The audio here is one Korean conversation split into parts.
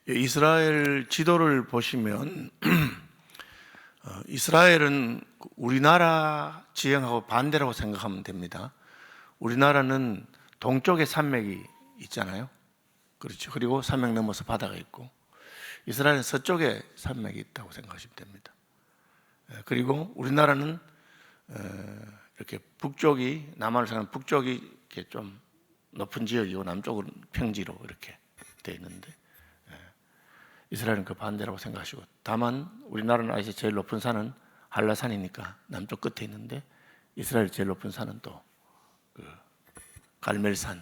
이스라엘 지도를 보시면 이스라엘은 우리나라 지형하고 반대라고 생각하면 됩니다. 우리나라는 동쪽에 산맥이 있잖아요. 그렇죠. 그리고 산맥 넘어서 바다가 있고, 이스라엘은 서쪽에 산맥이 있다고 생각하시면 됩니다. 그리고 우리나라는 이렇게 북쪽이, 남한을 생각하면 북쪽이 이렇게 좀 높은 지역이고 남쪽은 평지로 이렇게 되어 있는데, 이스라엘은 그 반대라고 생각하시고, 다만 우리나라는 아시아 제일 높은 산은 한라산이니까 남쪽 끝에 있는데, 이스라엘 제일 높은 산은 또 그 갈멜산이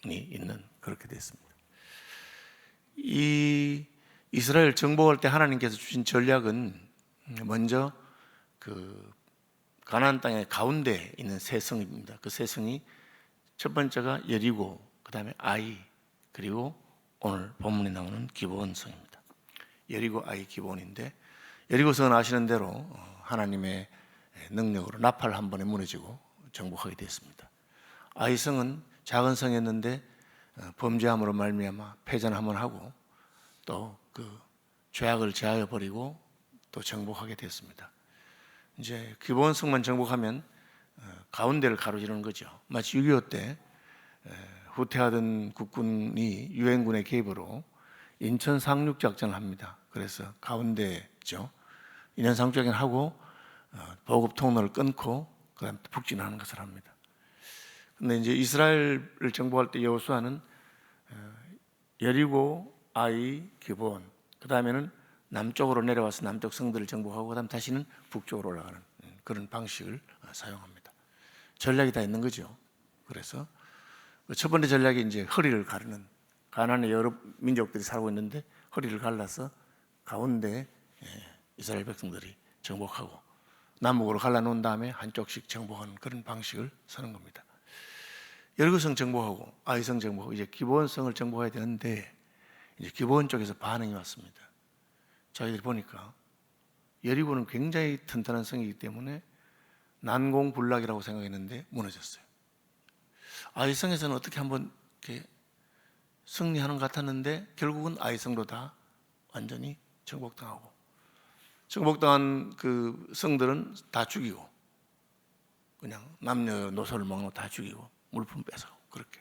있는, 그렇게 됐습니다. 이 이스라엘 정복할 때 하나님께서 주신 전략은 먼저 그 가나안 땅의 가운데 있는 세 성입니다. 그 세 성이 첫 번째가 여리고, 그 다음에 아이, 그리고 오늘 본문에 나오는 기브온성입니다. 여리고, 아이, 기브온인데, 여리고성은 아시는 대로 하나님의 능력으로 나팔 한 번에 무너지고 정복하게 됐습니다. 아이성은 작은 성이었는데 범죄함으로 말미암아 패전 한번 하고 또 그 죄악을 제하여 버리고 또 정복하게 됐습니다. 이제 기브온성만 정복하면 가운데를 가로지르는 거죠. 마치 6.25 때 후퇴하던 국군이 유엔군의 개입으로 인천 상륙 작전을 합니다. 그래서 가운데죠. 인천 상륙 작전을 하고 보급 통로를 끊고 그다음 북진하는 것을 합니다. 근데 이제 이스라엘을 정복할 때 여호수아는 여리고, 아이, 기브온, 그 다음에는 남쪽으로 내려와서 남쪽 성들을 정복하고 그다음 다시는 북쪽으로 올라가는 그런 방식을 사용합니다. 전략이 다 있는 거죠. 그래서 첫 번째 전략이 이제 허리를 가르는, 가나안의 여러 민족들이 살고 있는데 허리를 갈라서 가운데 이스라엘 백성들이 정복하고 남북으로 갈라놓은 다음에 한쪽씩 정복하는 그런 방식을 쓰는 겁니다. 여리고성 정복하고 아이성 정복하고 이제 기브온성을 정복해야 되는데, 이제 기브온 쪽에서 반응이 왔습니다. 저희들이 보니까 여리고는 굉장히 튼튼한 성이기 때문에 난공불락이라고 생각했는데 무너졌어요. 아이성에서는 어떻게 한번 이렇게 승리하는 것 같았는데 결국은 아이성도 다 완전히 정복당하고, 정복당한 그 성들은 다 죽이고, 그냥 남녀노소를 막로 다 죽이고 물품 뺏어, 그렇게.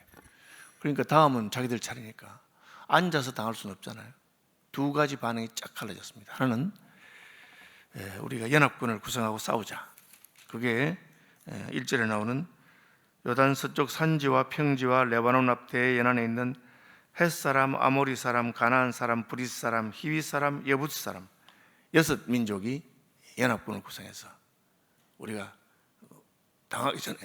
그러니까 다음은 자기들 차례니까 앉아서 당할 수는 없잖아요. 두 가지 반응이 쫙 갈라졌습니다. 하나는 우리가 연합군을 구성하고 싸우자. 그게 1절에 나오는 요단 서쪽 산지와 평지와 레바논 앞대의 연안에 있는 헷사람, 아모리 사람, 가나안 사람, 브릿 사람, 히위 사람, 여붓 사람, 6 민족이 연합군을 구성해서 우리가 당하기 전에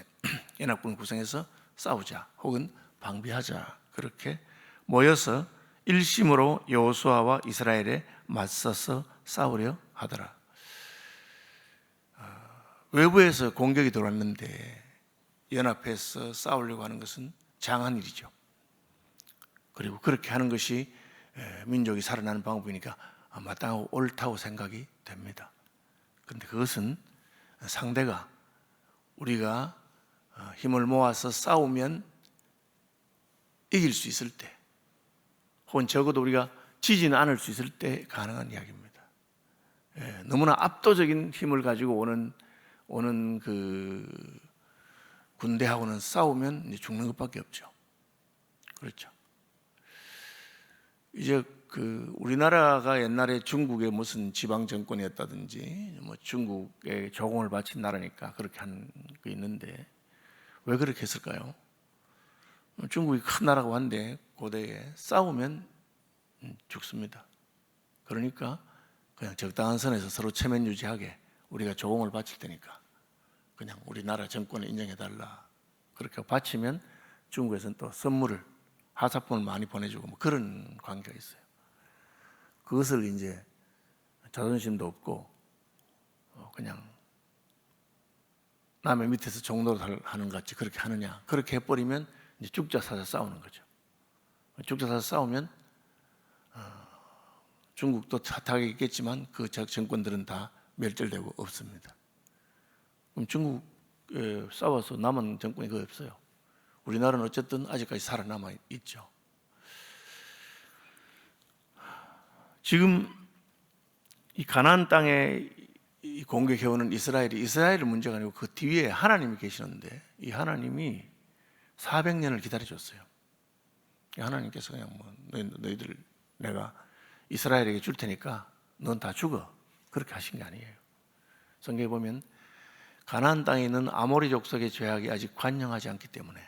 연합군을 구성해서 싸우자, 혹은 방비하자, 그렇게 모여서 일심으로 여호수아와 이스라엘에 맞서서 싸우려 하더라. 외부에서 공격이 들어왔는데 연합해서 싸우려고 하는 것은 장한 일이죠. 그리고 그렇게 하는 것이 민족이 살아나는 방법이니까 마땅하고 옳다고 생각이 됩니다. 그런데 그것은 상대가 우리가 힘을 모아서 싸우면 이길 수 있을 때, 혹은 적어도 우리가 지지는 않을 수 있을 때 가능한 이야기입니다. 너무나 압도적인 힘을 가지고 오는 그 군대하고는 싸우면 이제 죽는 것밖에 없죠. 그렇죠. 이제 그 우리나라가 옛날에 중국의 무슨 지방 정권이었다든지 뭐 중국에 조공을 바친 나라니까 그렇게 한 게 있는데, 왜 그렇게 했을까요? 중국이 큰 나라가 한데 고대에 싸우면 죽습니다. 그러니까 그냥 적당한 선에서 서로 체면 유지하게 우리가 조공을 바칠 테니까 그냥 우리나라 정권을 인정해달라, 그렇게 바치면 중국에서는 또 선물을, 하사품을 많이 보내주고 뭐 그런 관계가 있어요. 그것을 이제 자존심도 없고 그냥 남의 밑에서 종노릇 하는 것 같이 그렇게 하느냐, 그렇게 해버리면 이제 죽자 사자 싸우는 거죠. 죽자 사자 싸우면 중국도 타락이 있겠지만 그 정권들은 다 멸절되고 없습니다. 그럼 중국에 싸워서 남은 정권이 거의 없어요. 우리나라는 어쨌든 아직까지 살아남아 있죠. 지금 이 가나안 땅에 이 공격해오는 이스라엘의 문제가 아니고 그 뒤에 하나님이 계시는데 이 하나님이 400년을 기다려줬어요. 하나님께서 그냥 뭐 너희들 내가 이스라엘에게 줄 테니까 넌 다 죽어, 그렇게 하신 게 아니에요. 성경에 보면 가나안 땅에 있는 아모리 족속의 죄악이 아직 관영하지 않기 때문에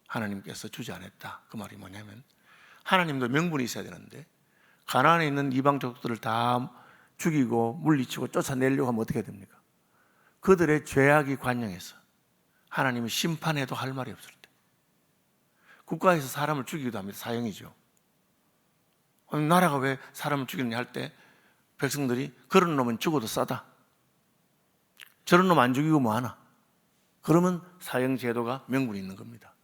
하나님께서 주지 않았다. 그 말이 뭐냐면 하나님도 명분이 있어야 되는데 가나안에 있는 이방 족속들을 다 죽이고 물리치고 쫓아내려고 하면 어떻게 됩니까? 그들의 죄악이 관영해서 하나님이 심판해도 할 말이 없을 때, 국가에서 사람을 죽이기도 합니다. 사형이죠. 나라가 왜 사람을 죽이느냐 할 때 백성들이 그런 놈은 죽어도 싸다, 저런 놈 안 죽이고 뭐하나, 그러면 사형 제도가 명분이 있는 겁니다.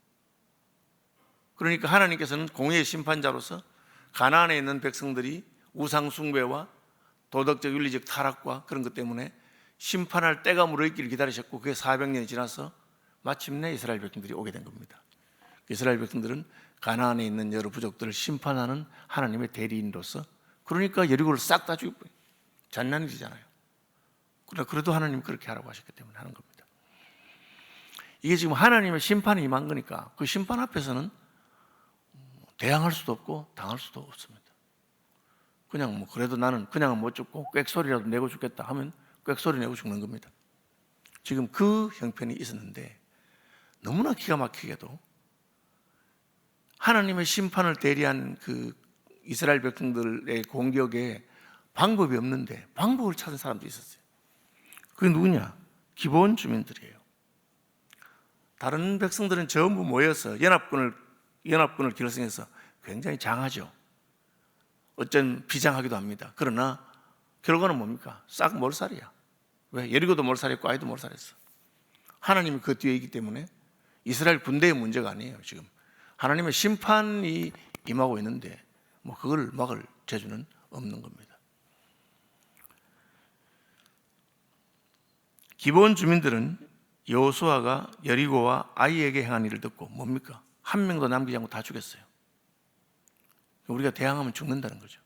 그러니까 하나님께서는 공의의 심판자로서 가나안에 있는 백성들이 우상 숭배와 도덕적 윤리적 타락과 그런 것 때문에 심판할 때가 물어있기를 기다리셨고, 그게 400년이 지나서 마침내 이스라엘 백성들이 오게 된 겁니다. 이스라엘 백성들은 가나안에 있는 여러 부족들을 심판하는 하나님의 대리인으로서, 그러니까 여리고를 싹 다 죽이고 잔난 일이잖아요. 그래도 하나님이 그렇게 하라고 하셨기 때문에 하는 겁니다. 이게 지금 하나님의 심판이 임한 거니까 그 심판 앞에서는 대항할 수도 없고 당할 수도 없습니다. 그냥 뭐 그래도 나는 그냥은 못 죽고 꽥소리라도 내고 죽겠다 하면 꽥소리 내고 죽는 겁니다. 지금 그 형편이 있었는데 너무나 기가 막히게도 하나님의 심판을 대리한 그 이스라엘 백성들의 공격에 방법이 없는데 방법을 찾은 사람도 있었어요. 그게 누구냐? 기본 주민들이에요. 다른 백성들은 전부 모여서 연합군을 결성해서 굉장히 장하죠. 어쩐 비장하기도 합니다. 그러나 결과는 뭡니까? 싹 몰살이야. 왜? 여리고도 몰살했고 아이도 몰살했어. 하나님이 그 뒤에 있기 때문에 이스라엘 군대의 문제가 아니에요. 지금 하나님의 심판이 임하고 있는데 뭐 그걸 막을 재주는 없는 겁니다. 기본 주민들은 여호수아가 여리고와 아이에게 행한 일을 듣고 뭡니까? 한 명도 남기지 않고 다 죽였어요. 우리가 대항하면 죽는다는 거죠.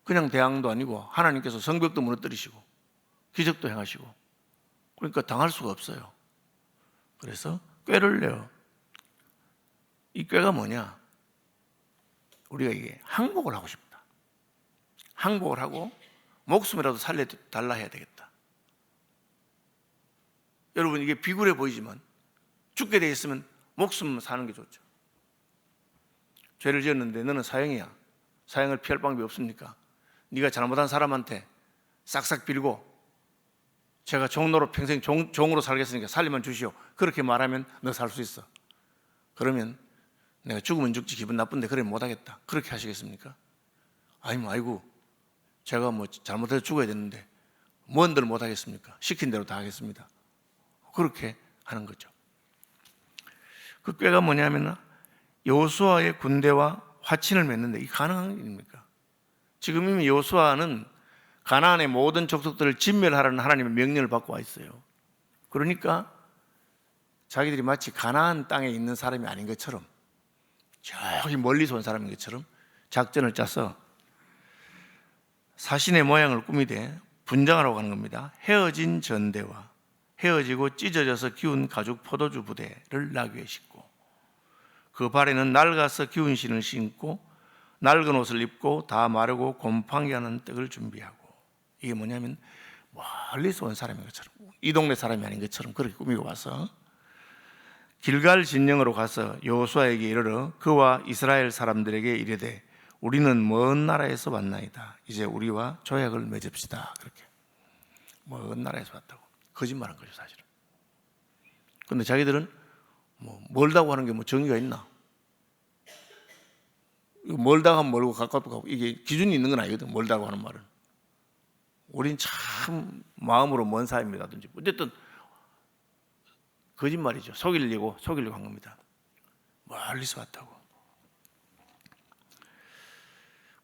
그냥 대항도 아니고 하나님께서 성벽도 무너뜨리시고 기적도 행하시고, 그러니까 당할 수가 없어요. 그래서 꾀를 내요. 이 꾀가 뭐냐? 우리가 이게 항복을 하고 싶다. 항복을 하고 목숨이라도 살려달라 해야 되겠다. 여러분, 이게 비굴해 보이지만 죽게 돼 있으면 목숨 사는 게 좋죠. 죄를 지었는데 너는 사형이야. 사형을 피할 방법이 없습니까? 네가 잘못한 사람한테 싹싹 빌고 제가 종로로 평생 종으로 살겠으니까 살리면 주시오, 그렇게 말하면 너 살 수 있어. 그러면 내가 죽으면 죽지 기분 나쁜데 그래 못하겠다, 그렇게 하시겠습니까? 아니면 아이고 제가 뭐 잘못해서 죽어야 되는데 뭔들 못하겠습니까? 시킨 대로 다 하겠습니다, 그렇게 하는 거죠. 그 꾀가 뭐냐면 여호수아의 군대와 화친을 맺는데 이게 가능한 일입니까? 지금 이미 여호수아는 가나안의 모든 족속들을 진멸하라는 하나님의 명령을 받고 와 있어요. 그러니까 자기들이 마치 가나안 땅에 있는 사람이 아닌 것처럼, 저기 멀리서 온 사람인 것처럼 작전을 짜서 사신의 모양을 꾸미되 분장하라고 하는 겁니다. 헤어진 전대와 헤어지고 찢어져서 기운 가죽 포도주 부대를 나귀에 싣고 그 발에는 낡아서 기운 신을 신고 낡은 옷을 입고 다 마르고 곰팡이 하는 떡을 준비하고, 이게 뭐냐면 멀리서 온 사람인 것처럼, 이 동네 사람이 아닌 것처럼 그렇게 꾸미고 와서 길갈 진영으로 가서 여호수아에게 이르러 그와 이스라엘 사람들에게 이르되 우리는 먼 나라에서 왔나이다. 이제 우리와 조약을 맺읍시다. 그렇게 먼 나라에서 왔다고 거짓말한 거죠, 사실은. 그런데 자기들은 뭐 멀다고 하는 게 뭐 정의가 있나? 멀다고 하면 멀고 가깝고 가고 이게 기준이 있는 건 아니거든. 멀다고 하는 말은 우린 참 마음으로 먼 사람이라든지 어쨌든 거짓말이죠. 속이려고 한 겁니다. 멀리서 왔다고.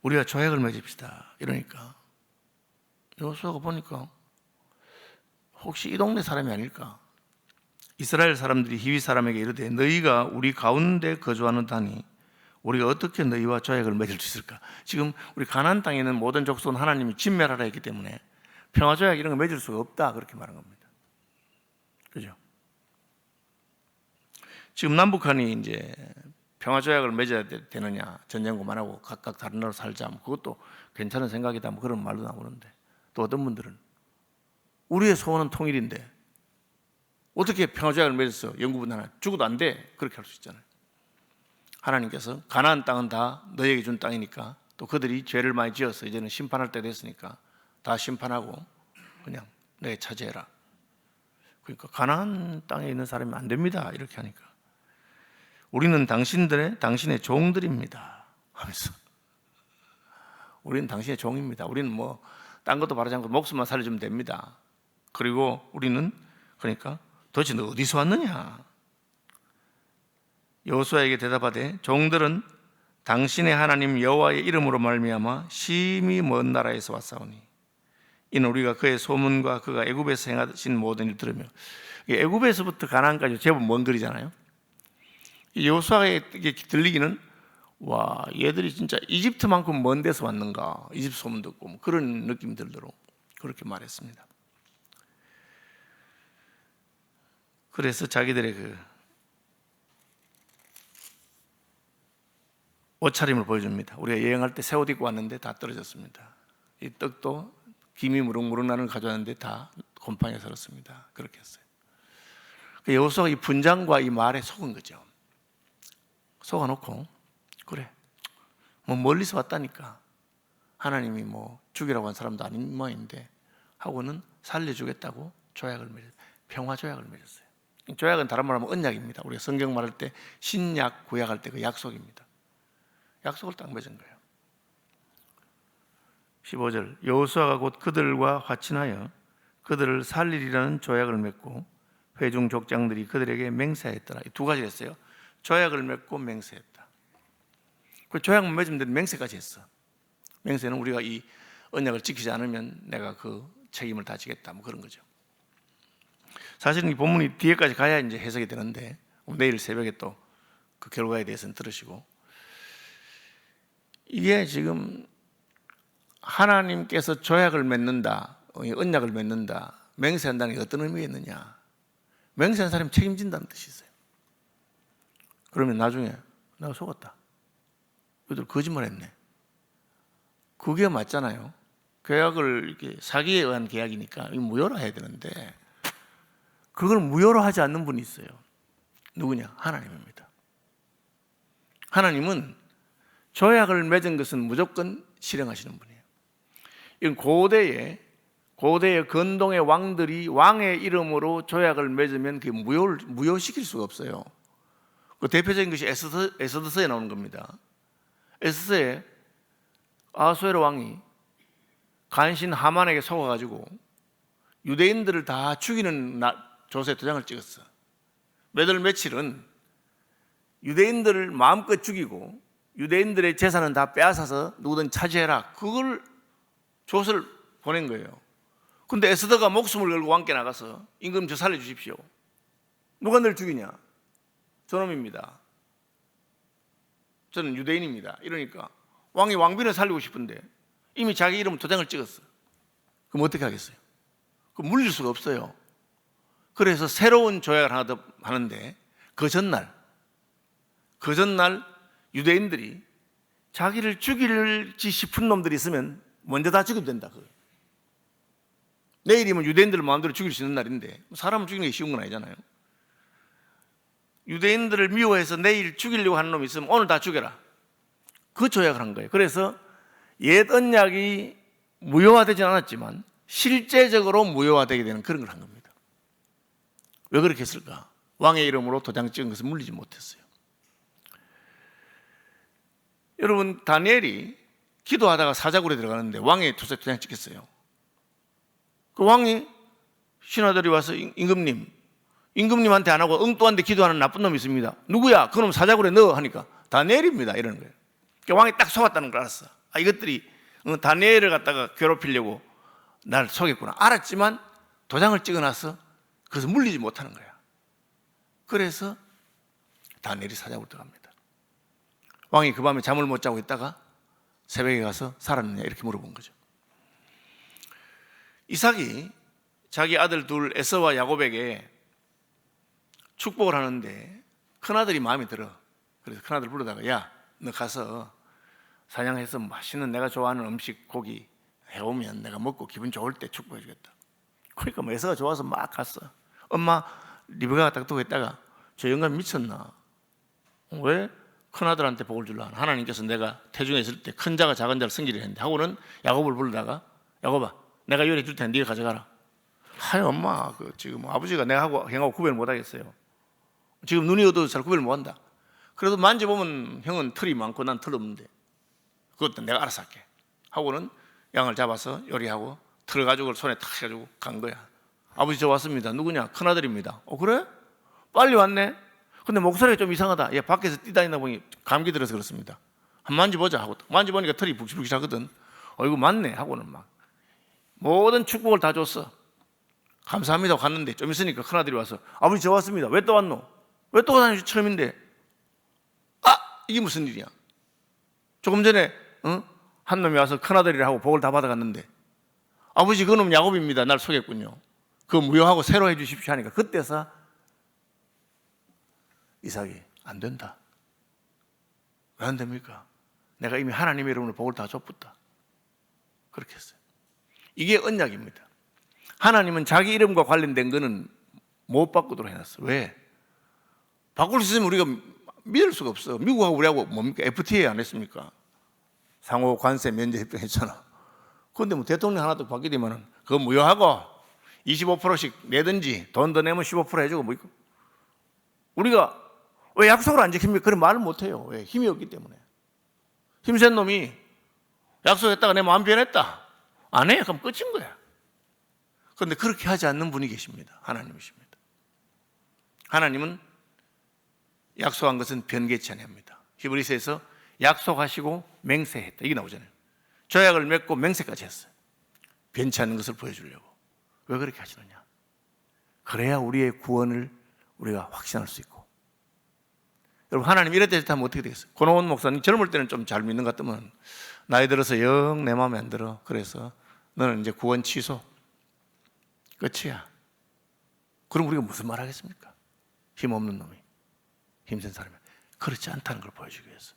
우리가 조약을 맺읍시다 이러니까 여호수아가 보니까 혹시 이 동네 사람이 아닐까? 이스라엘 사람들이 히위 사람에게 이르되 너희가 우리 가운데 거주하는 다니 우리가 어떻게 너희와 조약을 맺을 수 있을까? 지금 우리 가나안 땅에 있는 모든 족속은 하나님이 진멸하라 했기 때문에 평화 조약 이런 거 맺을 수가 없다 그렇게 말한 겁니다. 그죠? 지금 남북한이 이제 평화 조약을 맺어야 되느냐, 전쟁 그만하고 각각 다른 나라로 살자, 뭐 그것도 괜찮은 생각이다, 뭐 그런 말도 나오는데, 또 어떤 분들은 우리의 소원은 통일인데 어떻게 평화 조약을 맺었어? 영구분 하나 죽어도 안 돼. 그렇게 할 수 있잖아요. 하나님께서 가나안 땅은 다 너에게 준 땅이니까, 또 그들이 죄를 많이 지어서 이제는 심판할 때 됐으니까 다 심판하고 그냥 너희 차지해라. 그러니까 가나안 땅에 있는 사람이 안 됩니다 이렇게 하니까, 우리는 당신의 종들입니다 하면서, 우리는 당신의 종입니다. 우리는 뭐 딴 것도 바라지 않고 목숨만 살려주면 됩니다. 그리고 우리는 그러니까 도대체 너 어디서 왔느냐? 여호수아에게 대답하되 종들은 당신의 하나님 여호와의 이름으로 말미암아 심히 먼 나라에서 왔사오니 이는 우리가 그의 소문과 그가 애굽에서 행하신 모든 일을 들으며, 애굽에서부터 가나안까지 제법 먼 거리잖아요. 여호수아에게 들리기는 와, 얘들이 진짜 이집트만큼 먼 데서 왔는가, 이집트 소문 듣고 뭐 그런 느낌이 들도록 그렇게 말했습니다. 그래서 자기들의 그 옷차림을 보여줍니다. 우리가 여행할 때 새 옷 입고 왔는데 다 떨어졌습니다. 이 떡도 김이 무럭무럭 나는 걸 가져왔는데 다 곰팡이가 설었습니다. 그렇게 했어요. 여호수아가 이 분장과 이 말에 속은 거죠. 속아놓고, 그래, 뭐 멀리서 왔다니까 하나님이 뭐 죽이라고 한 사람도 아닌 모양인데 하고는 살려주겠다고 조약을 맺었어요. 평화 조약을 맺었어요. 조약은 다른 말로 하면 언약입니다. 우리가 성경 말할 때 신약, 구약할 때 그 약속입니다. 약속을 딱 맺은 거예요. 15절, 여호수아가 곧 그들과 화친하여 그들을 살리리라는 조약을 맺고 회중 족장들이 그들에게 맹세했더라. 이 두 가지를 했어요. 조약을 맺고 맹세했다. 그 조약만 맺으면 맹세까지 했어. 맹세는 우리가 이 언약을 지키지 않으면 내가 그 책임을 다 지겠다, 뭐 그런 거죠. 사실은 이 본문이 뒤에까지 가야 이제 해석이 되는데 내일 새벽에 또 그 결과에 대해서는 들으시고, 이게 지금 하나님께서 조약을 맺는다, 언약을 맺는다, 맹세한다는 게 어떤 의미가 있느냐? 맹세한 사람이 책임진다는 뜻이 있어요. 그러면 나중에 내가 속았다, 이들 거짓말했네, 그게 맞잖아요. 계약을 이렇게 사기에 의한 계약이니까 무효로 해야 되는데 그걸 무효로 하지 않는 분이 있어요. 누구냐? 하나님입니다. 하나님은 조약을 맺은 것은 무조건 실행하시는 분이에요. 이건 고대의 근동의 왕들이 왕의 이름으로 조약을 맺으면 그게 무효시킬 수가 없어요. 그 대표적인 것이 에스더서에 나오는 겁니다. 에스더에 아하수에로 왕이 간신 하만에게 속아가지고 유대인들을 다 죽이는 조세 도장을 찍었어. 몇 월 며칠은 유대인들을 마음껏 죽이고 유대인들의 재산은 다 빼앗아서 누구든 차지해라, 그걸 조서를 보낸 거예요. 근데 에스더가 목숨을 걸고 왕께 나가서 임금 저 살려주십시오. 누가 널 죽이냐? 저놈입니다. 저는 유대인입니다. 이러니까 왕이 왕비를 살리고 싶은데 이미 자기 이름 도장을 찍었어. 그럼 어떻게 하겠어요? 그럼 물릴 수가 없어요. 그래서 새로운 조약을 하나 더 하는데 그 전날 유대인들이 자기를 죽일지 싶은 놈들이 있으면 먼저 다 죽이면 된다. 내일이면 유대인들을 마음대로 죽일 수 있는 날인데 사람을 죽이는 게 쉬운 건 아니잖아요. 유대인들을 미워해서 내일 죽이려고 하는 놈이 있으면 오늘 다 죽여라, 그 조약을 한 거예요. 그래서 옛 언약이 무효화되지 않았지만 실제적으로 무효화되게 되는 그런 걸 한 겁니다. 왜 그렇게 했을까? 왕의 이름으로 도장 찍은 것을 물리지 못했어요. 여러분, 다니엘이 기도하다가 사자굴에 들어가는데 왕의 도장 찍혔어요. 그 왕이 신하들이 와서 임금님한테 안 하고 엉뚱한데 기도하는 나쁜 놈이 있습니다. 누구야? 그놈 사자굴에 넣어 하니까 다니엘입니다 이러는 거예요. 그러니까 왕이 딱 속았다는 걸 알았어. 이것들이 다니엘을 갖다가 괴롭히려고 날 속였구나 알았지만 도장을 찍어놔서 그래서 물리지 못하는 거야. 그래서 다니엘이 사자굴에 들어갑니다. 왕이 그 밤에 잠을 못 자고 있다가 새벽에 가서 살았느냐 이렇게 물어본 거죠. 이삭이 자기 아들 둘 에서와 야곱에게 축복을 하는데 큰아들이 마음에 들어. 그래서 큰아들 부르다가 야, 너 가서 사냥해서 맛있는 내가 좋아하는 음식 고기 해오면 내가 먹고 기분 좋을 때 축복해 주겠다. 그러니까 뭐 에서가 좋아서 막 갔어. 엄마 리브가가 딱 두고 있다가 저 영감 미쳤나? 왜 큰아들한테 복을 주려 하나? 하나님께서 내가 태중에 있을 때 큰 자가 작은 자를 섬기려 했는데 하고는 야곱을 부르다가 야곱아 내가 요리해 줄 테니 네가 가져가라. 하여 엄마 지금 아버지가 내가 하고 형하고 구별 못 하겠어요. 지금 눈이 어두워서 잘 구별 못 한다. 그래도 만져보면 형은 털이 많고 난 털 없는데 그것도 내가 알아서 할게 하고는 양을 잡아서 요리하고 털 가죽을 손에 탁 해가지고 간 거야. 아버지 저 왔습니다. 누구냐? 큰아들입니다. 그래? 빨리 왔네. 근데 목소리가 좀 이상하다. 얘 밖에서 뛰다니다 보니 감기 들어서 그렇습니다. 한번 만져보자 하고 만져보니까 털이 북실북실하거든. 이거 맞네 하고는 막 모든 축복을 다 줬어. 감사합니다 갔는데 좀 있으니까 큰아들이 와서 아버지 저 왔습니다. 왜 또 왔노? 왜 또 다니시 처음인데? 이게 무슨 일이야? 조금 전에 한 놈이 와서 큰아들이라고 복을 다 받아갔는데 아버지 그놈 야곱입니다. 날 속였군요. 그거 무효하고 새로 해 주십시오 하니까 그때서 이삭이 안 된다. 왜 안 됩니까? 내가 이미 하나님의 이름으로 복을 다 줬다. 그렇게 했어요. 이게 언약입니다. 하나님은 자기 이름과 관련된 거는 못 바꾸도록 해놨어. 왜? 바꿀 수 있으면 우리가 믿을 수가 없어. 미국하고 우리하고 뭡니까? FTA 안 했습니까? 상호 관세 면제 협정 했잖아. 그런데 뭐 대통령 하나도 바뀌되면은 그거 무효하고 25%씩 내든지 돈 더 내면 15% 해주고 뭐 있고. 우리가 왜 약속을 안 지킵니까? 그런 말을 못 해요. 왜? 힘이 없기 때문에. 힘센 놈이 약속했다가 내 마음 변했다. 안 해. 그럼 끝인 거야. 그런데 그렇게 하지 않는 분이 계십니다. 하나님이십니다. 하나님은 약속한 것은 변개치 아니합니다. 히브리서에서 약속하시고 맹세했다. 이게 나오잖아요. 조약을 맺고 맹세까지 했어요. 변치 않는 것을 보여주려고. 왜 그렇게 하시느냐? 그래야 우리의 구원을 우리가 확신할 수 있고. 여러분 하나님 이럴 때 하면 어떻게 되겠어요? 권호원 목사님 젊을 때는 좀 잘 믿는 것 같으면 나이 들어서 영 내 마음에 안 들어. 그래서 너는 이제 구원 취소. 끝이야. 그럼 우리가 무슨 말 하겠습니까? 힘없는 놈이. 힘센 사람이. 그렇지 않다는 걸 보여주기 위해서.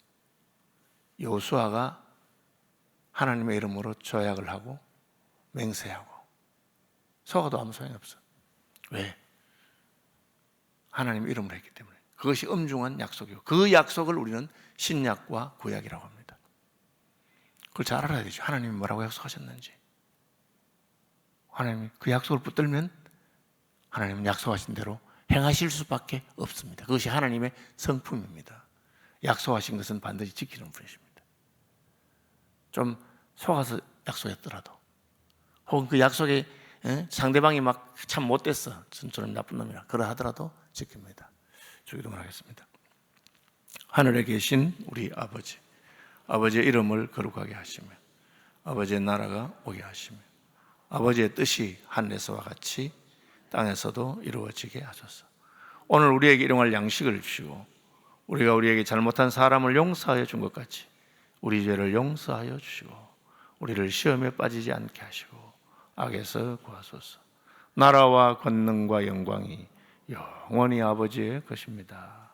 여호수아가 하나님의 이름으로 조약을 하고 맹세하고 속아도 아무 소용이 없어. 왜? 하나님의 이름으로 했기 때문에. 그것이 엄중한 약속이고 그 약속을 우리는 신약과 구약이라고 합니다. 그걸 잘 알아야 되죠. 하나님이 뭐라고 약속하셨는지. 하나님이 그 약속을 붙들면 하나님은 약속하신 대로 행하실 수밖에 없습니다. 그것이 하나님의 성품입니다. 약속하신 것은 반드시 지키는 분이십니다. 좀 속아서 약속했더라도 혹은 그 약속에 상대방이 막 참 못됐어. 저는 나쁜 놈이라 그러하더라도 지킵니다. 주기도문 하겠습니다. 하늘에 계신 우리 아버지, 아버지의 이름을 거룩하게 하시며 아버지의 나라가 오게 하시며 아버지의 뜻이 하늘에서와 같이 땅에서도 이루어지게 하소서. 오늘 우리에게 일용할 양식을 주시고 우리가 우리에게 잘못한 사람을 용서하여 준 것 같이 우리 죄를 용서하여 주시고 우리를 시험에 빠지지 않게 하시고 악에서 구하소서. 나라와 권능과 영광이 영원히 아버지의 것입니다.